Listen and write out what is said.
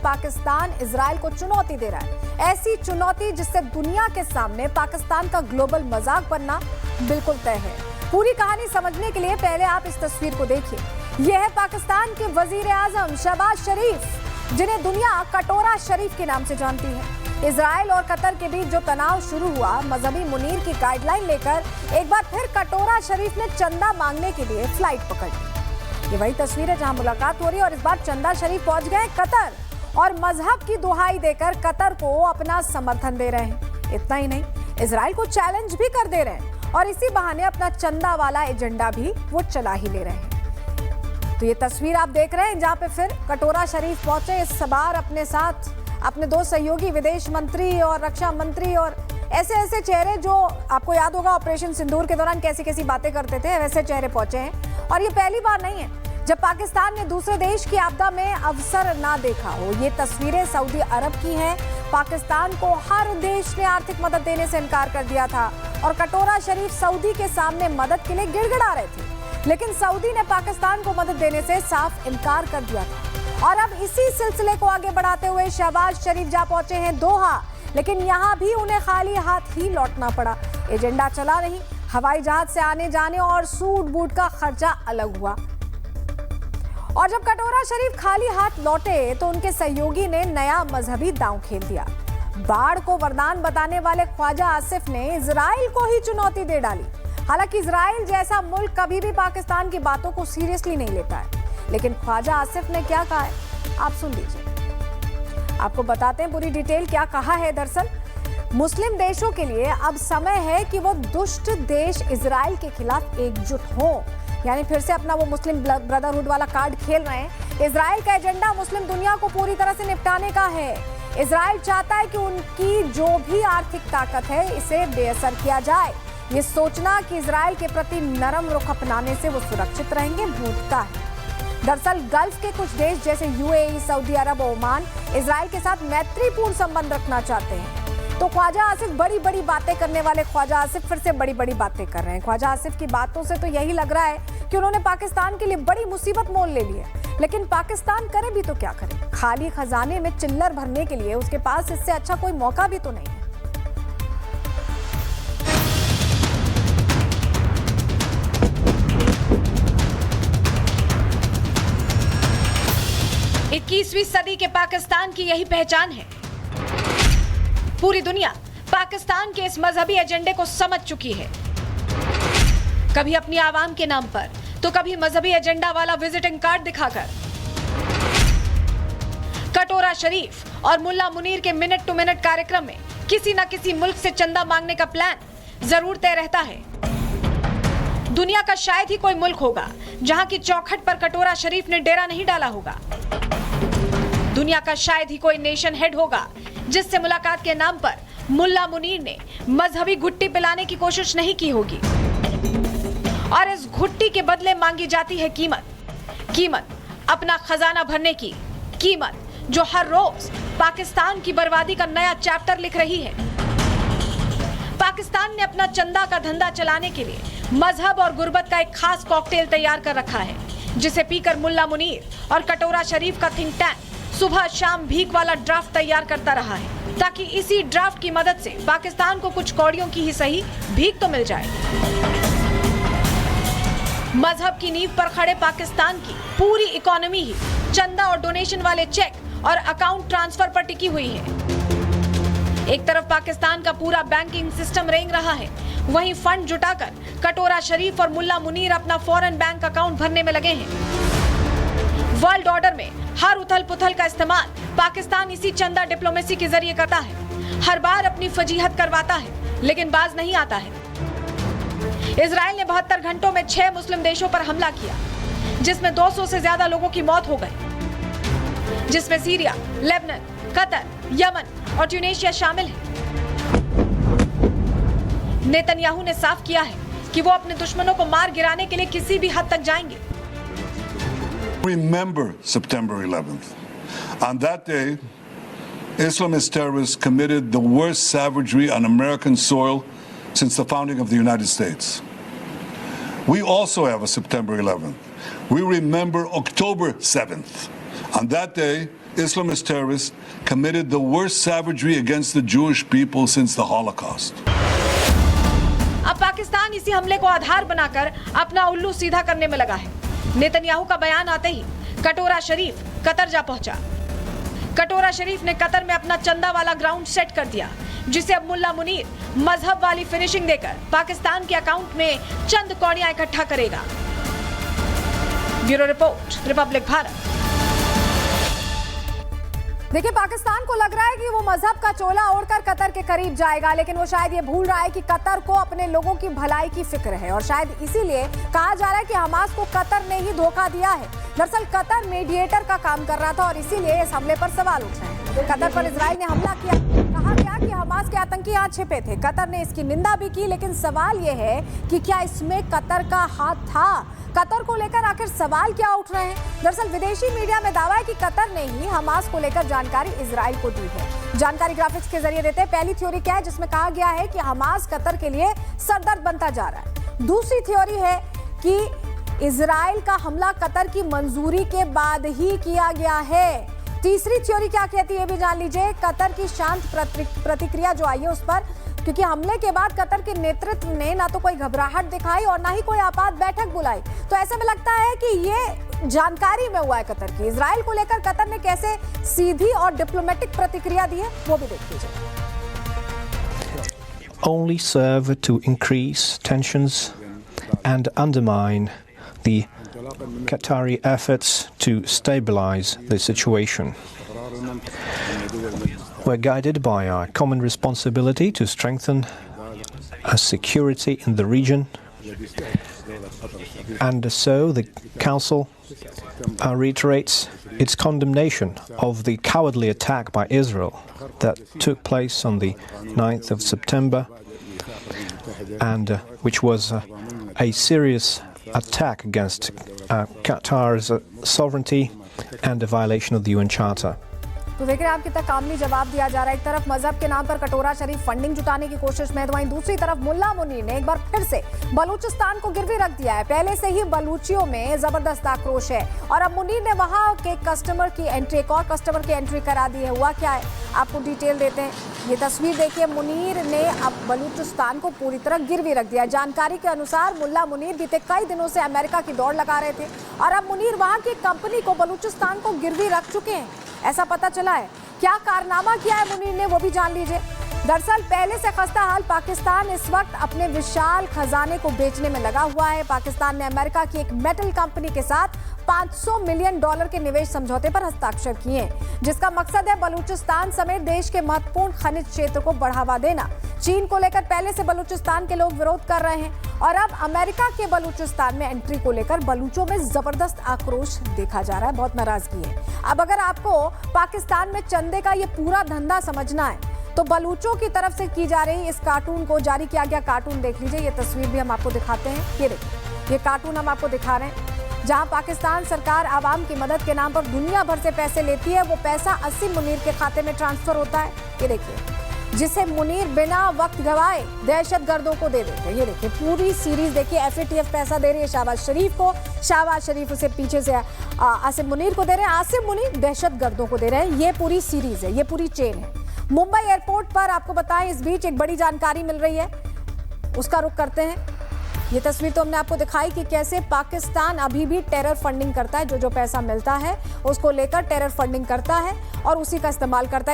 Pakistan Israel को चुनौती दे रहा है। ऐसी चुनौती जिससे दुनिया के सामने पाकिस्तान का ग्लोबल मजाक बनना बिल्कुल तय है। पूरी कहानी समझने के लिए पहले आप इस तस्वीर को देखिए। यह है पाकिस्तान के वजीर आजम शहबाज शरीफ, जिन्हें दुनिया कटोरा शरीफ के नाम से जानती है। इजराइल और कतर के बीच जो तनाव शुरू हुआ, मजहबी मुनीर की गाइडलाइन लेकर एक बार फिर कटोरा शरीफ ने चंदा मांगने के लिए फ्लाइट पकड़ ली। ये वही तस्वीर है जहां मुलाकात हो रही है और इस बार चंदा शरीफ पहुंच गए कतर और मजहब की दुहाई देकर कतर को अपना समर्थन दे रहे हैं। इतना ही नहीं, इजराइल को चैलेंज भी कर दे रहे हैं और इसी बहाने अपना चंदा वाला एजेंडा भी वो चला ही ले रहे हैं। तो ये तस्वीर आप देख रहे हैं जहां पे फिर कटोरा शरीफ पहुंचे, इस बार अपने साथ अपने दो सहयोगी विदेश मंत्री और रक्षा मंत्री और ऐसे ऐसे चेहरे जो आपको याद होगा ऑपरेशन सिंदूर के दौरान कैसी कैसी बातें करते थे, वैसे चेहरे पहुंचे हैं। और ये पहली बार नहीं है जब पाकिस्तान ने दूसरे देश की आपदा में अवसर ना देखा हो। ये तस्वीरें सऊदी अरब की हैं। पाकिस्तान को हर देश ने आर्थिक मदद देने से इनकार कर दिया था और कटोरा शरीफ सऊदी के सामने मदद के लिए गिड़गिड़ा रहे थे, लेकिन सऊदी ने पाकिस्तान को मदद देने से साफ इनकार कर दिया था। और अब इसी सिलसिले को आगे बढ़ाते हुए शहबाज शरीफ जा पहुंचे हैं दोहा, लेकिन यहां भी उन्हें खाली हाथ ही लौटना पड़ा। एजेंडा चला नहीं, हवाई जहाज से आने जाने और सूट बूट का खर्चा अलग हुआ। और जब कटोरा शरीफ खाली हाथ लौटे तो उनके सहयोगी ने नया मजहबी दांव खेल दिया। बाढ़ को वरदान बताने वाले ख्वाजा आसिफ ने इजराइल को ही चुनौती दे डाली। हालांकि इजराइल जैसा मुल्क कभी भी पाकिस्तान की बातों को सीरियसली नहीं लेता है, लेकिन ख्वाजा आसिफ ने क्या कहा है आप सुन लीजिए। आपको बताते हैं पूरी डिटेल क्या कहा है। दरअसल मुस्लिम देशों के लिए अब समय है कि वो दुष्ट देश इजराइल के खिलाफ एकजुट हों, यानी फिर से अपना वो मुस्लिम ब्रदरहुड वाला कार्ड खेल रहे हैं। इजराइल का एजेंडा मुस्लिम दुनिया को पूरी तरह से निपटाने का है। इजराइल चाहता है कि उनकी जो भी आर्थिक ताकत है इसे बेअसर किया जाए। ये सोचना कि इजराइल के प्रति नरम रुख अपनाने से वो सुरक्षित रहेंगे भूलता है। दरअसल गल्फ के कुछ देश जैसे यूएई, सऊदी अरब, ओमान इजराइल के साथ मैत्रीपूर्ण संबंध रखना चाहते हैं। तो ख्वाजा आसिफ बड़ी बड़ी बातें करने वाले ख्वाजा आसिफ फिर से बड़ी बड़ी बातें कर रहे हैं। ख्वाजा आसिफ की बातों से तो यही लग रहा है कि उन्होंने पाकिस्तान के लिए बड़ी मुसीबत मोल ले ली है। लेकिन पाकिस्तान करे भी तो क्या करे, खाली खजाने में चिल्लर भरने के लिए उसके पास इससे अच्छा कोई मौका भी तो नहीं है। 21वीं सदी के पाकिस्तान की यही पहचान है। पूरी दुनिया पाकिस्तान के इस मजहबी एजेंडे को समझ चुकी है। कभी अपनी आवाम के नाम पर तो कभी मजहबी एजेंडा वाला विजिटिंग कार्ड दिखाकर। कटोरा शरीफ और मुल्ला मुनीर के मिनट टू मिनट कार्यक्रम में किसी न किसी मुल्क से चंदा मांगने का प्लान जरूर तय रहता है। दुनिया का शायद ही कोई मुल्क होगा जहां की चौखट पर कटोरा शरीफ ने डेरा नहीं डाला होगा। दुनिया का शायद ही कोई नेशन हेड होगा जिससे मुलाकात के नाम पर मुल्ला मुनीर ने मजहबी घुट्टी पिलाने की कोशिश नहीं की होगी। और इस घुट्टी के बदले मांगी जाती है कीमत अपना खजाना भरने की कीमत, जो हर रोज पाकिस्तान की बर्बादी का नया चैप्टर लिख रही है। पाकिस्तान ने अपना चंदा का धंधा चलाने के लिए मजहब और गुर्बत का एक खास कॉकटेल तैयार कर रखा है, जिसे पीकर मुल्ला मुनीर और कटोरा शरीफ का थिंक टैंक सुबह शाम भीख वाला ड्राफ्ट तैयार करता रहा है, ताकि इसी ड्राफ्ट की मदद से पाकिस्तान को कुछ कौड़ियों की ही सही भीख तो मिल जाए। मजहब की नींव पर खड़े पाकिस्तान की पूरी इकोनॉमी ही चंदा और डोनेशन वाले चेक और अकाउंट ट्रांसफर पर टिकी हुई है। एक तरफ पाकिस्तान का पूरा बैंकिंग सिस्टम रेंग रहा है, वहीं फंड जुटाकर कटोरा शरीफ और मुल्ला मुनीर अपना फॉरेन बैंक अकाउंट भरने में लगे हैं। वर्ल्ड ऑर्डर में हर उथल पुथल का इस्तेमाल पाकिस्तान इसी चंदा डिप्लोमेसी के जरिए करता है। हर बार अपनी फजीहत करवाता है, लेकिन बाज नहीं आता है। इजराइल ने 72 घंटों में 6 मुस्लिम देशों पर हमला किया, जिसमें 200 से ज्यादा लोगों की मौत हो गई, जिसमें सीरिया, लेबनान, कतर, यमन और ट्यूनीशिया शामिल है। नेतन्याहू ने साफ किया है कि वो अपने दुश्मनों को मार गिराने के लिए किसी भी हद तक जाएंगे। Remember September 11th. On that day, Islamist terrorists committed the worst savagery on American soil since the founding of the United States. We also have a September 11th. We remember October 7th. On that day, Islamist terrorists committed the worst savagery against the Jewish people since the Holocaust. अब पाकिस्तान इसी हमले को आधार बनाकर अपना उल्लू सीधा करने में लगा है। नेतन्याहू का बयान आते ही कटोरा शरीफ कतर जा पहुंचा। कटोरा शरीफ ने कतर में अपना चंदा वाला ग्राउंड सेट कर दिया, जिसे अब मुल्ला मुनीर मजहब वाली फिनिशिंग देकर पाकिस्तान के अकाउंट में चंद कौड़ियां इकट्ठा करेगा। Bureau report, Republic Bharat. देखिए, पाकिस्तान को लग रहा है कि वो मजहब का चोला ओढ़कर कतर के करीब जाएगा, लेकिन वो शायद ये भूल रहा है कि कतर को अपने लोगों की भलाई की फिक्र है और शायद इसीलिए कहा जा रहा है कि हमास को कतर ने ही धोखा दिया है। दरअसल कतर मीडिएटर का काम कर रहा था और इसीलिए इस हमले पर सवाल उठ रहे हैं। कतर पर इजराइल ने हमला किया, कहा गया कि हमास के आतंकी यहाँ छिपे थे। कतर ने इसकी निंदा भी की, लेकिन सवाल ये है कि क्या इसमें कतर का हाथ था? कतर को लेकर आखिर सवाल क्या उठ रहे हैं? दरअसल विदेशी मीडिया में दावा है कि कतर ने ही हमास को लेकर जानकारी इजराइल को दी है। जानकारी ग्राफिक्स के जरिए देते हैं। पहली थ्योरी क्या है, जिसमें कहा गया है कि हमास कतर के लिए सरदर्द बनता जा रहा है। दूसरी थ्योरी है कि इजराइल का हमला कतर की मंजूरी के बाद ही किया गया है। तीसरी थ्योरी क्या कहती है, ये भी जान लीजिए। कतर की शांत प्रतिक्रिया जो आई है उस पर, क्योंकि हमले के बाद कतर के नेतृत्व ने ना तो कोई घबराहट दिखाई और ना ही कोई आपात बैठक बुलाई, तो ऐसे में लगता है कि ये जानकारी में हुआ है कतर की। इजराइल को लेकर कतर ने कैसे सीधी और डिप्लोमेटिक प्रतिक्रिया दी है, वो भी देख लीजिए। Only serve to increase tensions and undermine the Qatari efforts to stabilize the situation. We're guided by our common responsibility to strengthen security in the region, and so the Council reiterates its condemnation of the cowardly attack by Israel that took place on the 9th of September, and which was a serious attack against Qatar's sovereignty and a violation of the UN Charter. तो देख रहे हैं आप कितना कामली जवाब दिया जा रहा है। एक तरफ मजहब के नाम पर कटोरा शरीफ फंडिंग जुटाने की कोशिश में है, तो वहीं दूसरी तरफ मुल्ला मुनीर ने एक बार फिर से बलूचिस्तान को गिरवी रख दिया है। पहले से ही बलूचियों में जबरदस्त आक्रोश है और अब मुनीर ने वहां के कस्टमर की एंट्री, एक और कस्टमर की एंट्री करा दी है। हुआ क्या है, आपको डिटेल देते हैं। ये तस्वीर देखिए, मुनीर ने अब बलूचिस्तान को पूरी तरह गिरवी रख दिया। जानकारी के अनुसार मुल्ला मुनीर बीते कई दिनों से अमेरिका की दौड़ लगा रहे थे और अब मुनीर वहां की कंपनी को बलूचिस्तान को गिरवी रख चुके हैं, ऐसा पता चला है। क्या कारनामा किया है मुनीर ने, वो भी जान लीजिए। दरअसल पहले से खस्ता हाल पाकिस्तान इस वक्त अपने विशाल खजाने को बेचने में लगा हुआ है। पाकिस्तान ने अमेरिका की एक मेटल कंपनी के साथ $500 मिलियन के निवेश समझौते पर हस्ताक्षर किए हैं, जिसका मकसद है बलूचिस्तान समेत देश के महत्वपूर्ण खनिज क्षेत्र को बढ़ावा देना। चीन को लेकर पहले से बलूचिस्तान के लोग विरोध कर रहे हैं और अब अमेरिका के बलूचिस्तान में एंट्री को लेकर बलूचों में जबरदस्त आक्रोश देखा जा रहा है, बहुत नाराजगी है। अब अगर आपको पाकिस्तान में चंदे का ये पूरा धंधा समझना है तो बलूचों की तरफ से की जा रही इस कार्टून को, जारी किया गया कार्टून देख लीजिए। ये तस्वीर भी हम आपको दिखाते हैं, ये देखिए, ये कार्टून हम आपको दिखा रहे हैं जहां पाकिस्तान सरकार आवाम की मदद के नाम पर दुनिया भर से पैसे लेती है। वो पैसा असीम मुनीर के खाते में ट्रांसफर होता है, ये देखिए, जिसे मुनीर बिना वक्त गवाए दहशतगर्दों को दे देते हैं। ये देखिए पूरी सीरीज देखिए, FATF पैसा दे रही है शहबाज शरीफ को, शहबाज शरीफ उसे पीछे से आसिम मुनीर को दे रहे हैं, आसिम मुनीर दहशतगर्दों को दे रहे हैं। ये पूरी सीरीज है, ये पूरी चेन है। मुंबई एयरपोर्ट पर आपको बताएं, इस बीच एक बड़ी जानकारी मिल रही है, उसका रुख करते हैं। ये तस्वीर तो हमने आपको दिखाई कि कैसे पाकिस्तान अभी भी टेरर फंडिंग करता है, जो पैसा मिलता है उसको लेकर टेरर फंडिंग करता है और उसी का इस्तेमाल करता है।